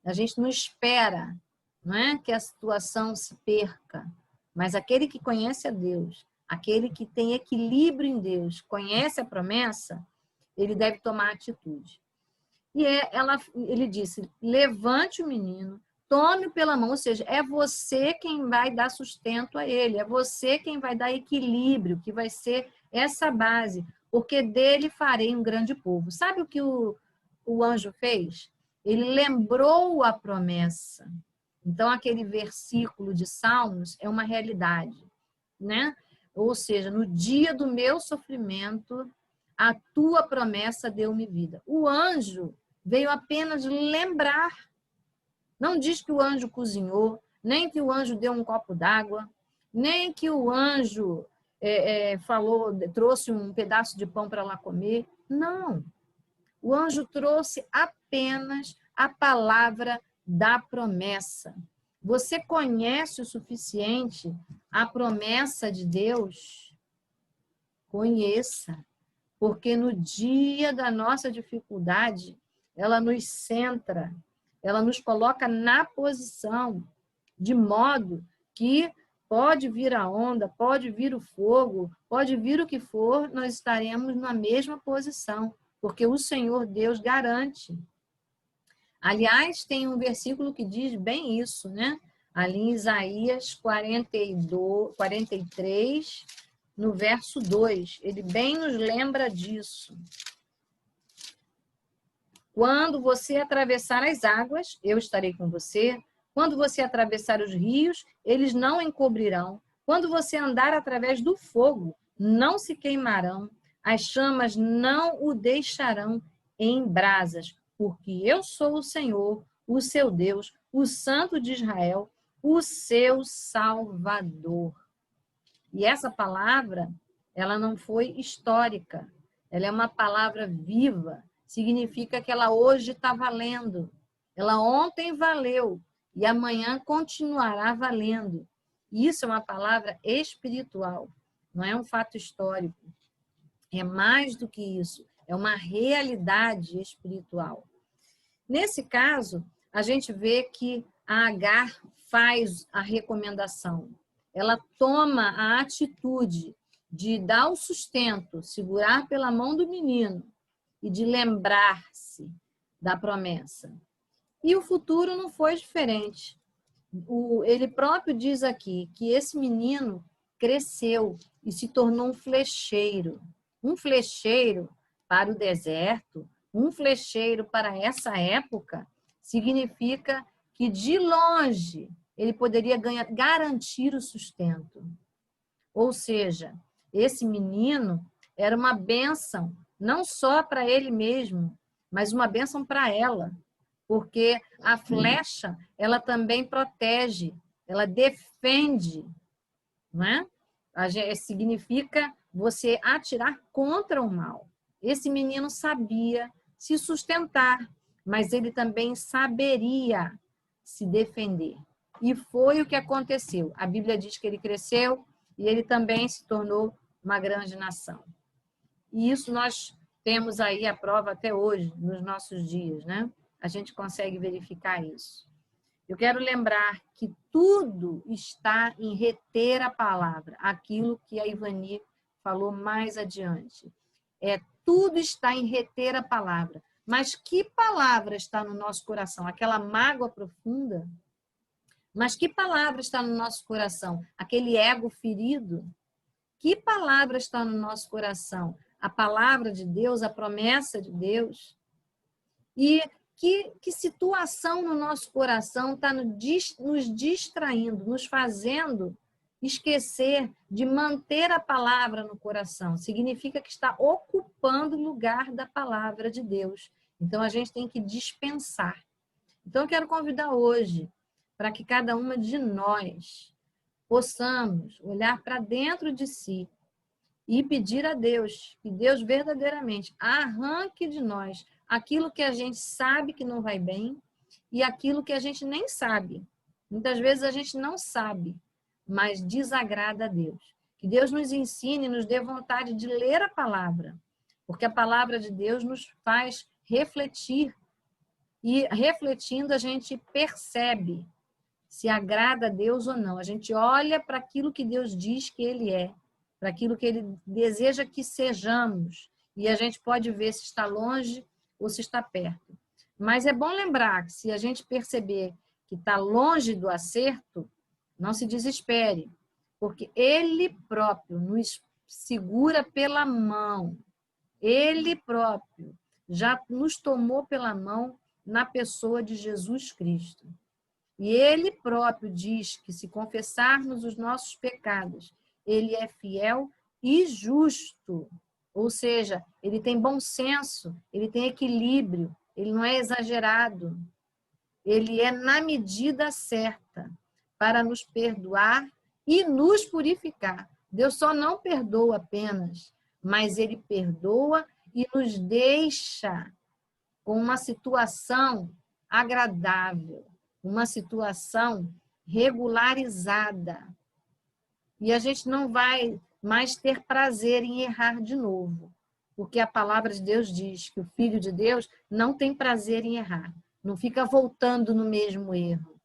A: A gente não espera, não é, que a situação se perca, mas aquele que conhece a Deus, aquele que tem equilíbrio em Deus, conhece a promessa, ele deve tomar atitude. E ele disse, levante o menino, tome-o pela mão, ou seja, é você quem vai dar sustento a ele, é você quem vai dar equilíbrio, que vai ser essa base, porque dele farei um grande povo. Sabe o que o anjo fez? Ele lembrou a promessa. Então, aquele versículo de Salmos é uma realidade, né? Ou seja, no dia do meu sofrimento, a tua promessa deu-me vida. O anjo veio apenas lembrar. Não diz que o anjo cozinhou, nem que o anjo deu um copo d'água, nem que o anjo trouxe um pedaço de pão para ela comer. Não. O anjo trouxe apenas a palavra da promessa. Você conhece o suficiente a promessa de Deus? Conheça, porque no dia da nossa dificuldade, ela nos centra, ela nos coloca na posição, de modo que pode vir a onda, pode vir o fogo, pode vir o que for, nós estaremos na mesma posição, porque o Senhor Deus garante. Aliás, tem um versículo que diz bem isso, né? Ali em Isaías 43, no verso 2, ele bem nos lembra disso. Quando você atravessar as águas, eu estarei com você. Quando você atravessar os rios, eles não encobrirão. Quando você andar através do fogo, não se queimarão. As chamas não o deixarão em brasas, porque eu sou o Senhor, o seu Deus, o Santo de Israel, o seu Salvador. E essa palavra, ela não foi histórica, ela é uma palavra viva, significa que ela hoje está valendo, ela ontem valeu e amanhã continuará valendo. Isso é uma palavra espiritual, não é um fato histórico. É mais do que isso, é uma realidade espiritual. Nesse caso, a gente vê que a Agar faz a recomendação. Ela toma a atitude de dar o sustento, segurar pela mão do menino e de lembrar-se da promessa. E o futuro não foi diferente. Ele próprio diz aqui que esse menino cresceu e se tornou um flecheiro. Um flecheiro para o deserto, um flecheiro para essa época, significa que de longe ele poderia garantir o sustento. Ou seja, esse menino era uma bênção, não só para ele mesmo, mas uma bênção para ela, porque a flecha, ela também protege, ela defende, não é? Significa você atirar contra o mal. Esse menino sabia se sustentar, mas ele também saberia se defender. E foi o que aconteceu. A Bíblia diz que ele cresceu e ele também se tornou uma grande nação. E isso nós temos aí a prova até hoje, nos nossos dias, né? A gente consegue verificar isso. Eu quero lembrar que tudo está em reter a palavra, aquilo que a Ivani falou mais adiante. Tudo está em reter a palavra. Mas que palavra está no nosso coração? Aquela mágoa profunda? Mas que palavra está no nosso coração? Aquele ego ferido? Que palavra está no nosso coração? A palavra de Deus, a promessa de Deus? E que situação no nosso coração está nos distraindo, nos fazendo esquecer de manter a palavra no coração? Significa que está ocupando o lugar da palavra de Deus. Então, a gente tem que dispensar. Então, eu quero convidar hoje para que cada uma de nós possamos olhar para dentro de si e pedir a Deus, que Deus verdadeiramente arranque de nós aquilo que a gente sabe que não vai bem e aquilo que a gente nem sabe. Muitas vezes a gente não sabe, mas desagrada a Deus. Que Deus nos ensine, nos dê vontade de ler a palavra, porque a palavra de Deus nos faz refletir e refletindo a gente percebe se agrada a Deus ou não. A gente olha para aquilo que Deus diz que Ele é, para aquilo que Ele deseja que sejamos, e a gente pode ver se está longe ou se está perto. Mas é bom lembrar que se a gente perceber que está longe do acerto, não se desespere, porque Ele próprio nos segura pela mão. Ele próprio já nos tomou pela mão na pessoa de Jesus Cristo. E Ele próprio diz que se confessarmos os nossos pecados, Ele é fiel e justo. Ou seja, Ele tem bom senso, Ele tem equilíbrio, Ele não é exagerado. Ele é na medida certa para nos perdoar e nos purificar. Deus só não perdoa apenas, mas Ele perdoa e nos deixa com uma situação agradável, uma situação regularizada. E a gente não vai mais ter prazer em errar de novo, porque a palavra de Deus diz que o Filho de Deus não tem prazer em errar, não fica voltando no mesmo erro.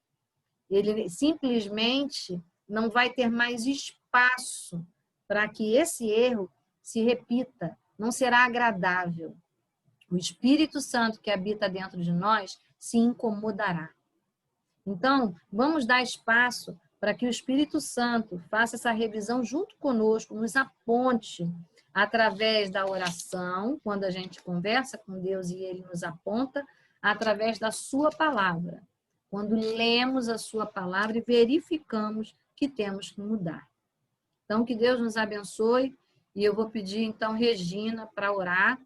A: Ele simplesmente não vai ter mais espaço para que esse erro se repita, não será agradável. O Espírito Santo que habita dentro de nós se incomodará. Então, vamos dar espaço para que o Espírito Santo faça essa revisão junto conosco, nos aponte através da oração, quando a gente conversa com Deus e Ele nos aponta, através da sua palavra, quando lemos a sua palavra e verificamos que temos que mudar. Então, que Deus nos abençoe e eu vou pedir, então, Regina para orar,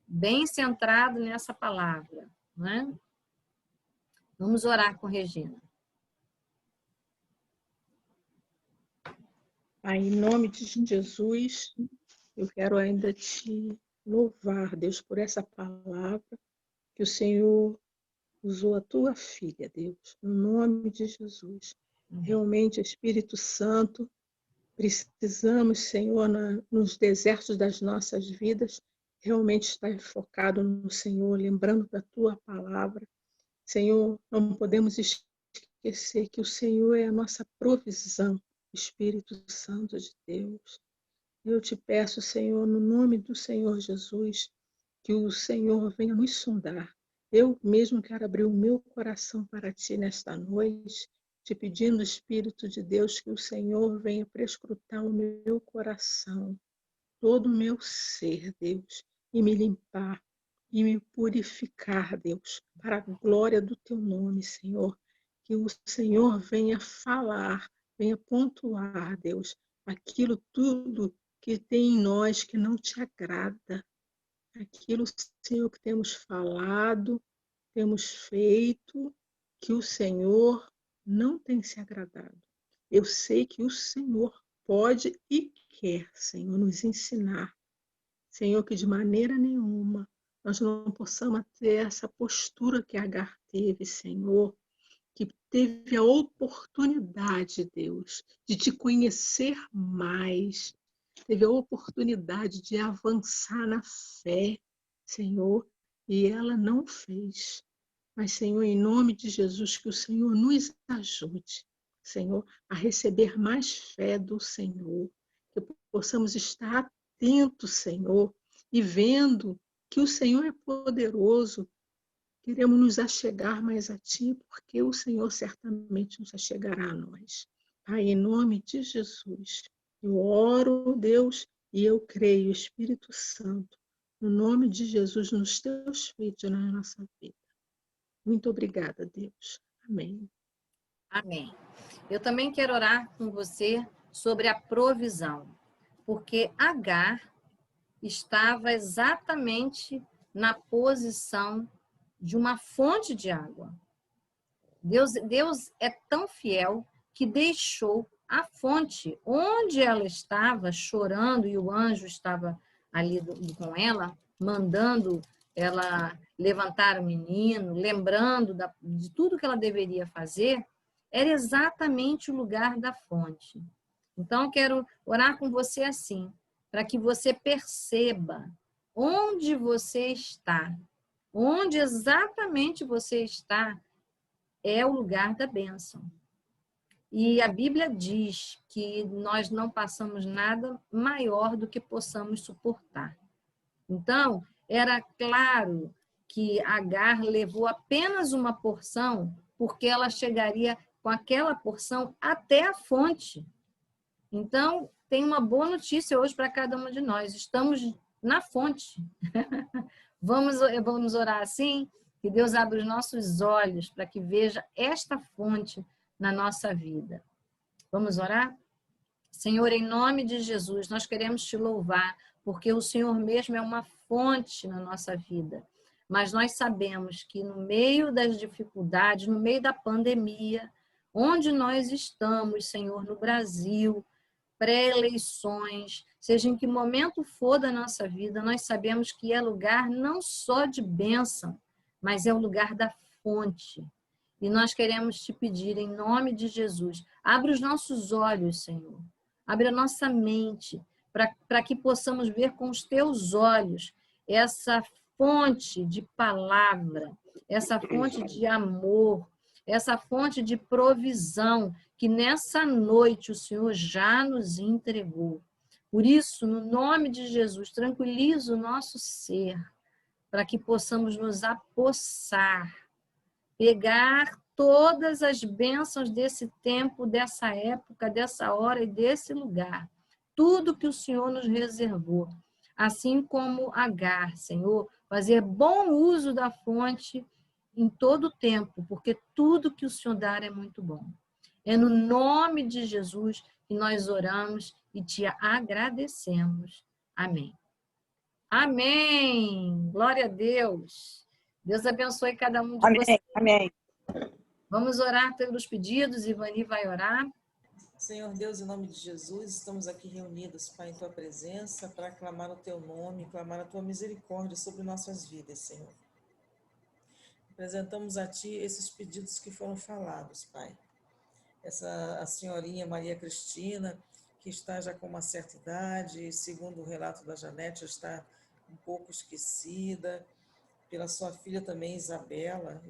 A: bem centrado nessa palavra, né? Vamos orar com Regina.
D: Pai, em nome de Jesus, eu quero ainda te louvar, Deus, por essa palavra que o Senhor usou a tua filha, Deus, no nome de Jesus. Realmente, Espírito Santo, precisamos, Senhor, nos desertos das nossas vidas, realmente estar focado no Senhor, lembrando da tua palavra. Senhor, não podemos esquecer que o Senhor é a nossa provisão, Espírito Santo de Deus. Eu te peço, Senhor, no nome do Senhor Jesus, que o Senhor venha nos sondar. Eu mesmo quero abrir o meu coração para ti nesta noite, te pedindo, Espírito de Deus, que o Senhor venha prescrutar o meu coração, todo o meu ser, Deus, e me limpar, e me purificar, Deus, para a glória do teu nome, Senhor. Que o Senhor venha falar, venha pontuar, Deus, aquilo tudo que tem em nós que não te agrada. Aquilo, Senhor, que temos falado, temos feito, que o Senhor não tem se agradado. Eu sei que o Senhor pode e quer, Senhor, nos ensinar. Senhor, que de maneira nenhuma nós não possamos ter essa postura que Agar teve, Senhor, que teve a oportunidade, Deus, de te conhecer mais, teve a oportunidade de avançar na fé, Senhor, e ela não fez. Mas, Senhor, em nome de Jesus, que o Senhor nos ajude, Senhor, a receber mais fé do Senhor, que possamos estar atentos, Senhor, e vendo que o Senhor é poderoso, queremos nos achegar mais a Ti, porque o Senhor certamente nos achegará a nós. Pai, em nome de Jesus, eu oro, Deus, e eu creio, Espírito Santo, no nome de Jesus, nos Teus filhos na nossa vida. Muito obrigada, Deus. Amém.
A: Amém. Eu também quero orar com você sobre a provisão, porque Agar estava exatamente na posição de uma fonte de água. Deus é tão fiel que deixou a fonte onde ela estava chorando e o anjo estava ali com ela, mandando ela levantar o menino, lembrando de tudo que ela deveria fazer, era exatamente o lugar da fonte. Então, eu quero orar com você assim, para que você perceba onde você está, onde exatamente você está, é o lugar da bênção. E a Bíblia diz que nós não passamos nada maior do que possamos suportar. Então, era claro que Agar levou apenas uma porção, porque ela chegaria com aquela porção até a fonte. Então, tem uma boa notícia hoje para cada um de nós. Estamos na fonte. Vamos orar assim? Que Deus abra os nossos olhos para que veja esta fonte na nossa vida. Vamos orar? Senhor, em nome de Jesus, nós queremos te louvar, porque o Senhor mesmo é uma fonte na nossa vida. Mas nós sabemos que no meio das dificuldades, no meio da pandemia, onde nós estamos, Senhor, no Brasil, pré-eleições, seja em que momento for da nossa vida, nós sabemos que é lugar não só de bênção, mas é o lugar da fonte. E nós queremos te pedir, em nome de Jesus, abre os nossos olhos, Senhor. Abre a nossa mente, para que possamos ver com os teus olhos essa fonte de palavra, essa fonte de amor, essa fonte de provisão que nessa noite o Senhor já nos entregou. Por isso, no nome de Jesus, tranquiliza o nosso ser, para que possamos nos apossar, pegar todas as bênçãos desse tempo, dessa época, dessa hora e desse lugar. Tudo que o Senhor nos reservou. Assim como Agar, Senhor, fazer bom uso da fonte em todo o tempo, porque tudo que o Senhor dá é muito bom. É no nome de Jesus que nós oramos e te agradecemos. Amém. Amém. Glória a Deus. Deus abençoe cada um de vocês.
C: Amém.
A: Vamos orar pelos pedidos. Ivani vai orar.
E: Senhor Deus, em nome de Jesus, estamos aqui reunidos, Pai, em Tua presença, para clamar o Teu nome, clamar a Tua misericórdia sobre nossas vidas, Senhor. Apresentamos a Ti esses pedidos que foram falados, Pai. A senhorinha Maria Cristina, que está já com uma certa idade, segundo o relato da Janete, já está um pouco esquecida. Pela sua filha também, Isabela,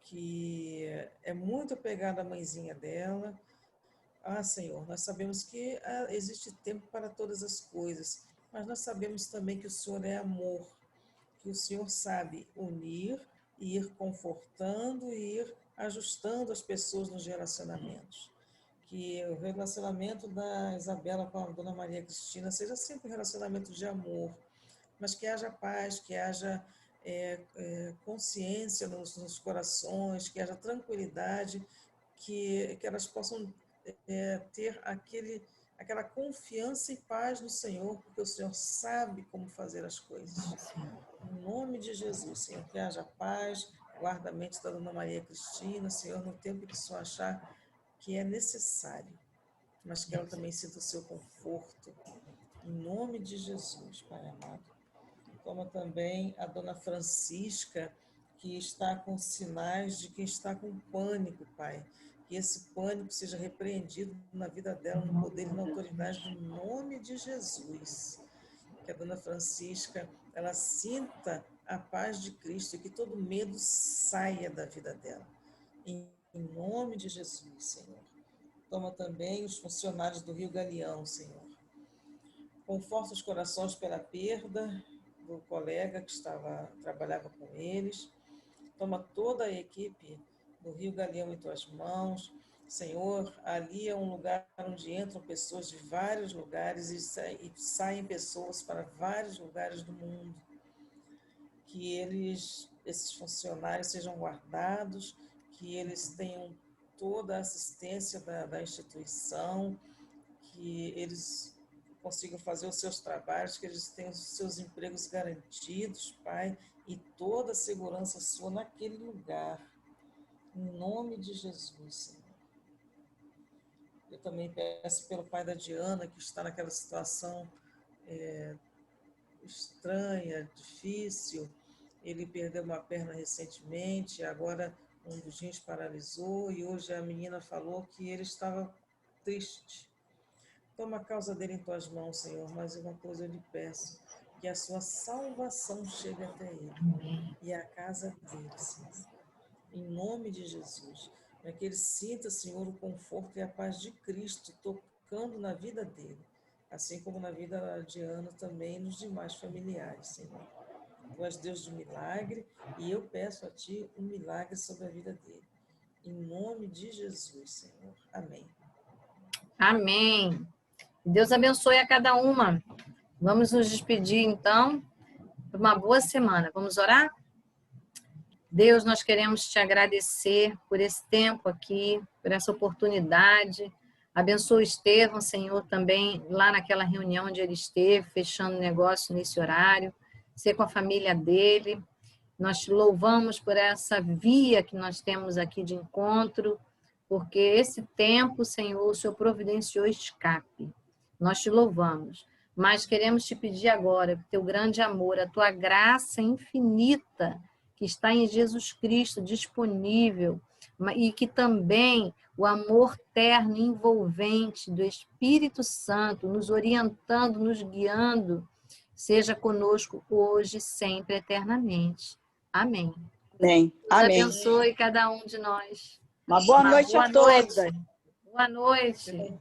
E: que é muito apegada à mãezinha dela. Ah, Senhor, nós sabemos que existe tempo para todas as coisas, mas nós sabemos também que o Senhor é amor, que o Senhor sabe unir, ir confortando e ir ajustando as pessoas nos relacionamentos. Que o relacionamento da Isabela com a Dona Maria Cristina seja sempre um relacionamento de amor, mas que haja paz, que haja consciência nos corações, que haja tranquilidade, que elas possam ter aquela confiança e paz no Senhor, porque o Senhor sabe como fazer as coisas. Em nome de Jesus, Senhor, que haja paz, guarda a mente da Dona Maria Cristina, Senhor, no tempo que o Senhor achar que é necessário, mas que ela também sinta o seu conforto. Em nome de Jesus, Pai amado. Toma também a Dona Francisca, que está com sinais de quem está com pânico, Pai. Que esse pânico seja repreendido na vida dela, no poder e na autoridade do nome de Jesus. Que a Dona Francisca, ela sinta a paz de Cristo e que todo medo saia da vida dela. Em nome de Jesus, Senhor. Toma também os funcionários do Rio Galeão, Senhor. Conforta os corações pela perda do colega que trabalhava com eles. Toma toda a equipe do Rio Galeão em tuas mãos. Senhor, ali é um lugar onde entram pessoas de vários lugares e saem pessoas para vários lugares do mundo. Que esses funcionários sejam guardados, que eles tenham toda a assistência da instituição, que eles consigam fazer os seus trabalhos, que eles tenham os seus empregos garantidos, Pai, e toda a segurança sua naquele lugar. Em nome de Jesus, Senhor. Eu também peço pelo pai da Diana, que está naquela situação estranha, difícil. Ele perdeu uma perna recentemente, agora um dos rins paralisou, e hoje a menina falou que ele estava triste. Toma a causa dele em tuas mãos, Senhor, mas uma coisa eu lhe peço, que a sua salvação chegue até ele e à casa dele, Senhor. Em nome de Jesus. Para que ele sinta, Senhor, o conforto e a paz de Cristo tocando na vida dele, assim como na vida de Ana também e nos demais familiares, Senhor. Tu és Deus de milagre e eu peço a Ti um milagre sobre a vida dele. Em nome de Jesus, Senhor. Amém.
A: Amém. Deus abençoe a cada uma. Vamos nos despedir, então, por uma boa semana. Vamos orar? Deus, nós queremos te agradecer por esse tempo aqui, por essa oportunidade. Abençoa o Estevão, Senhor, também lá naquela reunião onde ele esteve, fechando o negócio nesse horário. Ser com a família dele. Nós te louvamos por essa via que nós temos aqui de encontro, porque esse tempo, Senhor, o Senhor providenciou escape. Nós te louvamos. Mas queremos te pedir agora, por teu grande amor, a tua graça infinita, que está em Jesus Cristo disponível, e que também o amor terno e envolvente do Espírito Santo, nos orientando, nos guiando, seja conosco hoje, sempre, eternamente. Amém.
C: Amém.
A: Deus
C: Amém.
A: abençoe cada um de nós.
C: Uma boa noite a todos.
A: Boa noite.